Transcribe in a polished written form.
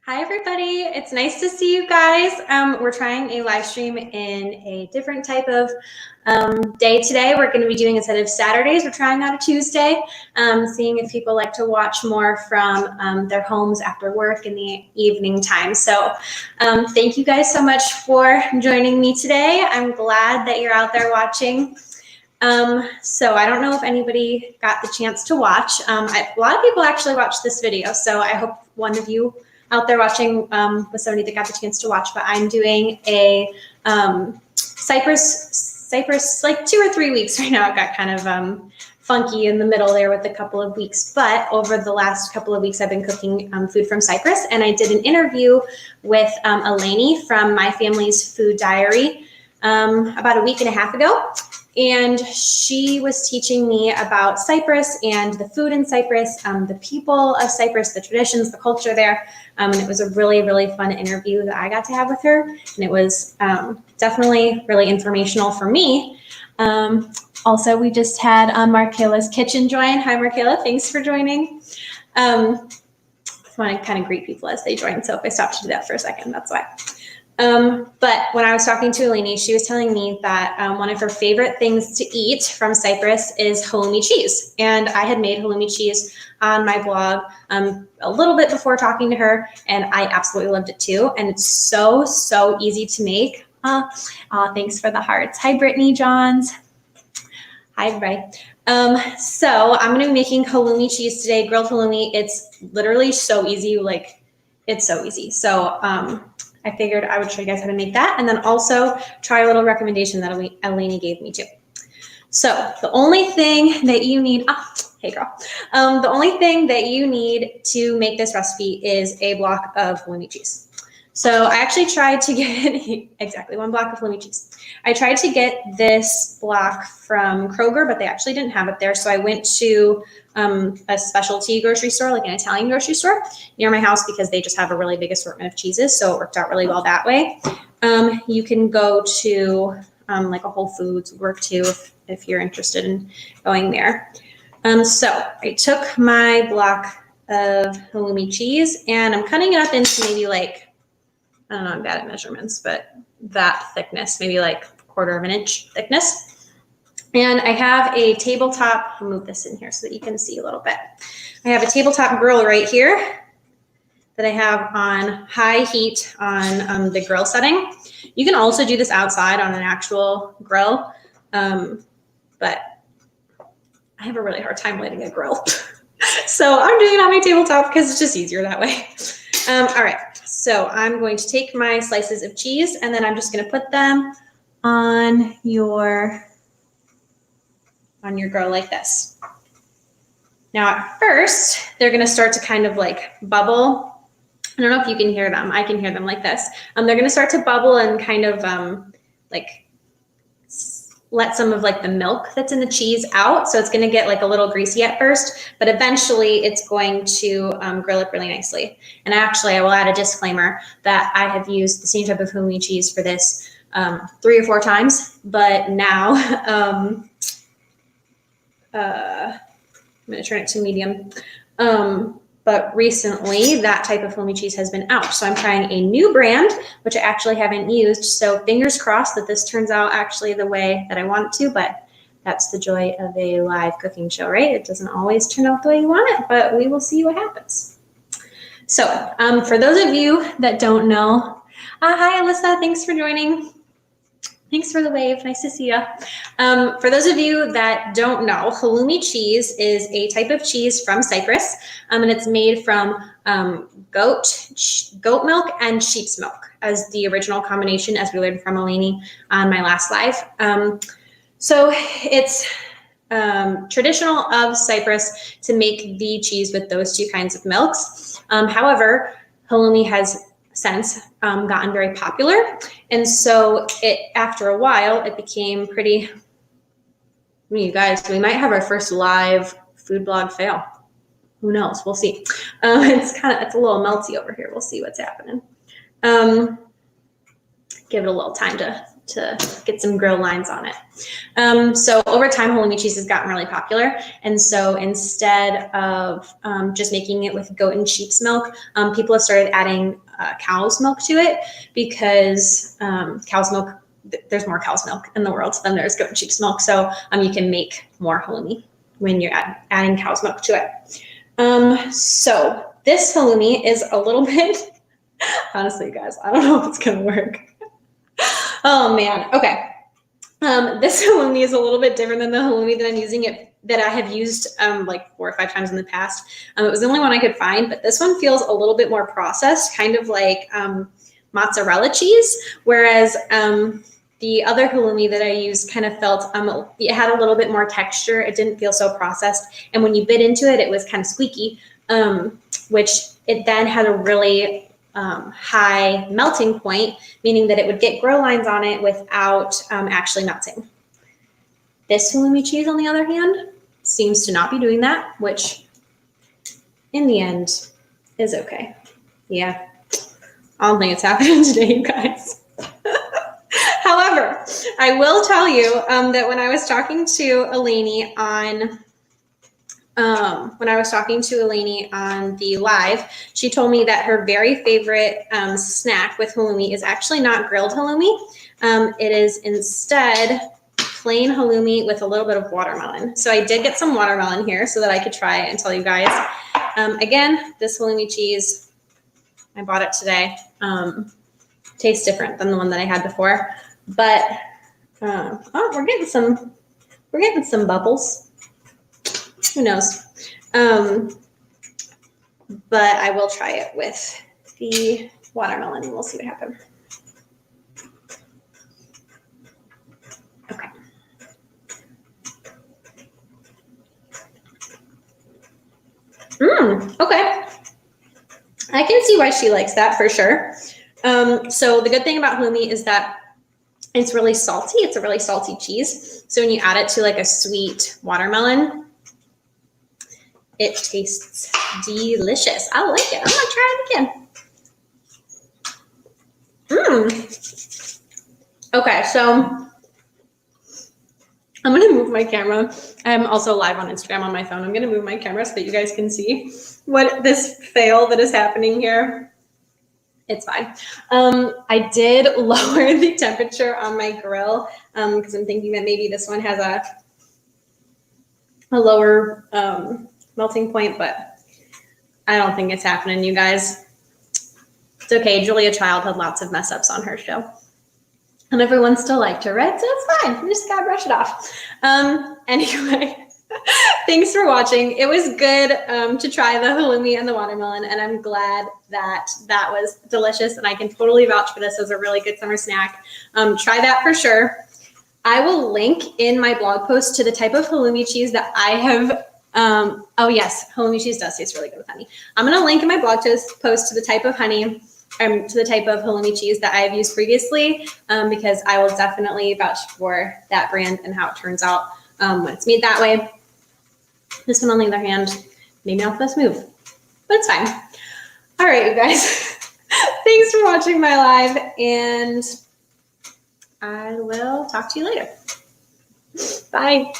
Hi, everybody. It's nice to see you guys. We're trying a live stream in a different type of day today. We're going to be doing, instead of Saturdays, we're trying out a Tuesday, seeing if people like to watch more from their homes after work in the evening time. So thank you guys so much for joining me today. I'm glad that you're out there watching. So I don't know if anybody got the chance to watch. A lot of people actually watched this video, so I hope one of you out there watching was somebody that got the chance to watch. But I'm doing a Cyprus like 2 or 3 weeks right now. It got kind of funky in the middle there with a couple of weeks, but over the last couple of weeks I've been cooking food from Cyprus, and I did an interview with Eleni from My Family's Food Diary about a week and a half ago. And she was teaching me about Cyprus and the food in Cyprus, the people of Cyprus, the traditions, the culture there. And it was a really, really fun interview that I got to have with her. And it was definitely really informational for me. Also, we just had Markela's Kitchen join. Hi, Markela. Thanks for joining. I want to kind of greet people as they join. So if I stop to do that for a second, that's why. But when I was talking to Eleni, she was telling me that one of her favorite things to eat from Cyprus is halloumi cheese. And I had made halloumi cheese on my blog a little bit before talking to her, and I absolutely loved it too. And it's so, so easy to make. Thanks for the hearts. Hi, Brittany Johns. Hi, everybody. So I'm going to be making halloumi cheese today, grilled halloumi. It's literally so easy. Like, it's so easy. So, I figured I would show you guys how to make that, and then also try a little recommendation that Eleni gave me too. So the only thing that you need, hey girl, the only thing that you need to make this recipe is a block of halloumi cheese. So I actually tried to get exactly 1 block of halloumi cheese. I tried to get this block from Kroger, but they actually didn't have it there. So I went to a specialty grocery store, like an Italian grocery store near my house, because they just have a really big assortment of cheeses. So it worked out really well that way. You can go to like a Whole Foods, work too, if you're interested in going there. So I took my block of halloumi cheese and I'm cutting it up into maybe like, I don't know, I'm bad at measurements, but that thickness, maybe like 1/4 of an inch thickness. And I have a tabletop, I'll move this in here so that you can see a little bit. I have a tabletop grill right here that I have on high heat on the grill setting. You can also do this outside on an actual grill, but I have a really hard time lighting a grill. So I'm doing it on my tabletop because it's just easier that way. All right, so I'm going to take my slices of cheese and then I'm just going to put them on your grill like this. Now at first, they're going to start to kind of like bubble. I don't know if you can hear them. I can hear them like this. They're going to start to bubble and kind of like let some of like the milk that's in the cheese out. So it's going to get like a little greasy at first, but eventually it's going to grill up really nicely. And actually I will add a disclaimer that I have used the same type of halloumi cheese for this 3 or 4 times, but now I'm going to turn it to medium. But recently that type of halloumi cheese has been out. So I'm trying a new brand, which I actually haven't used. So fingers crossed that this turns out actually the way that I want it to, but that's the joy of a live cooking show, right? It doesn't always turn out the way you want it, but we will see what happens. So for those of you that don't know, hi Alyssa, thanks for joining. Thanks for the wave. Nice to see you. For those of you that don't know, halloumi cheese is a type of cheese from Cyprus, and it's made from goat milk and sheep's milk as the original combination, as we learned from Eleni on my last live. So it's traditional of Cyprus to make the cheese with those 2 kinds of milks. However, halloumi has since gotten very popular, and so after a while it became pretty, you guys, we might have our first live food blog fail. Who knows? We'll see. It's a little melty over here. We'll see what's happening. Give it a little time to get some grill lines on it. So over time, halloumi cheese has gotten really popular. And so instead of just making it with goat and sheep's milk, people have started adding cow's milk to it because cow's milk, there's more cow's milk in the world than there's goat and sheep's milk. So you can make more halloumi when you're adding cow's milk to it. So this halloumi is a little bit, honestly, you guys, I don't know if it's going to work. Oh man. Okay. This halloumi is a little bit different than the halloumi that I'm using that I have used like 4 or 5 times in the past. It was the only one I could find, but this one feels a little bit more processed, kind of like mozzarella cheese, whereas the other halloumi that I used kind of felt it had a little bit more texture. It didn't feel so processed, and when you bit into it, it was kind of squeaky, which it then had a really high melting point, meaning that it would get grill lines on it without actually melting. This halloumi cheese, on the other hand, seems to not be doing that, which in the end is okay. Yeah, I don't think it's happening today, you guys. However, I will tell you that when I was talking to Eleni on the live, she told me that her very favorite snack with halloumi is actually not grilled halloumi. It is instead plain halloumi with a little bit of watermelon. So I did get some watermelon here so that I could try it and tell you guys. Again, this halloumi cheese, I bought it today. Tastes different than the one that I had before, but oh, we're getting some bubbles. Who knows? But I will try it with the watermelon and we'll see what happens. Okay. Okay. I can see why she likes that for sure. So the good thing about halloumi is that it's really salty. It's a really salty cheese. So when you add it to like a sweet watermelon, it tastes delicious. I like it. I'm gonna try it again. Okay, so I'm gonna move my camera. I'm also live on Instagram on my phone. I'm gonna move my camera so that you guys can see what this fail that is happening here. It's fine. I did lower the temperature on my grill because I'm thinking that maybe this one has a lower melting point, but I don't think it's happening, you guys. It's okay. Julia Child had lots of mess ups on her show. And everyone still liked her, right? So it's fine. We just gotta brush it off. Anyway, thanks for watching. It was good to try the halloumi and the watermelon, and I'm glad that that was delicious, and I can totally vouch for this as a really good summer snack. Try that for sure. I will link in my blog post to the type of halloumi cheese that I have. Oh yes, halloumi cheese does taste really good with honey. I'm gonna link in my blog post to the type of honey, to the type of halloumi cheese that I have used previously, because I will definitely vouch for that brand and how it turns out when it's made that way. This one, on the other hand, maybe not the best move, but it's fine. All right, you guys. Thanks for watching my live, and I will talk to you later. Bye.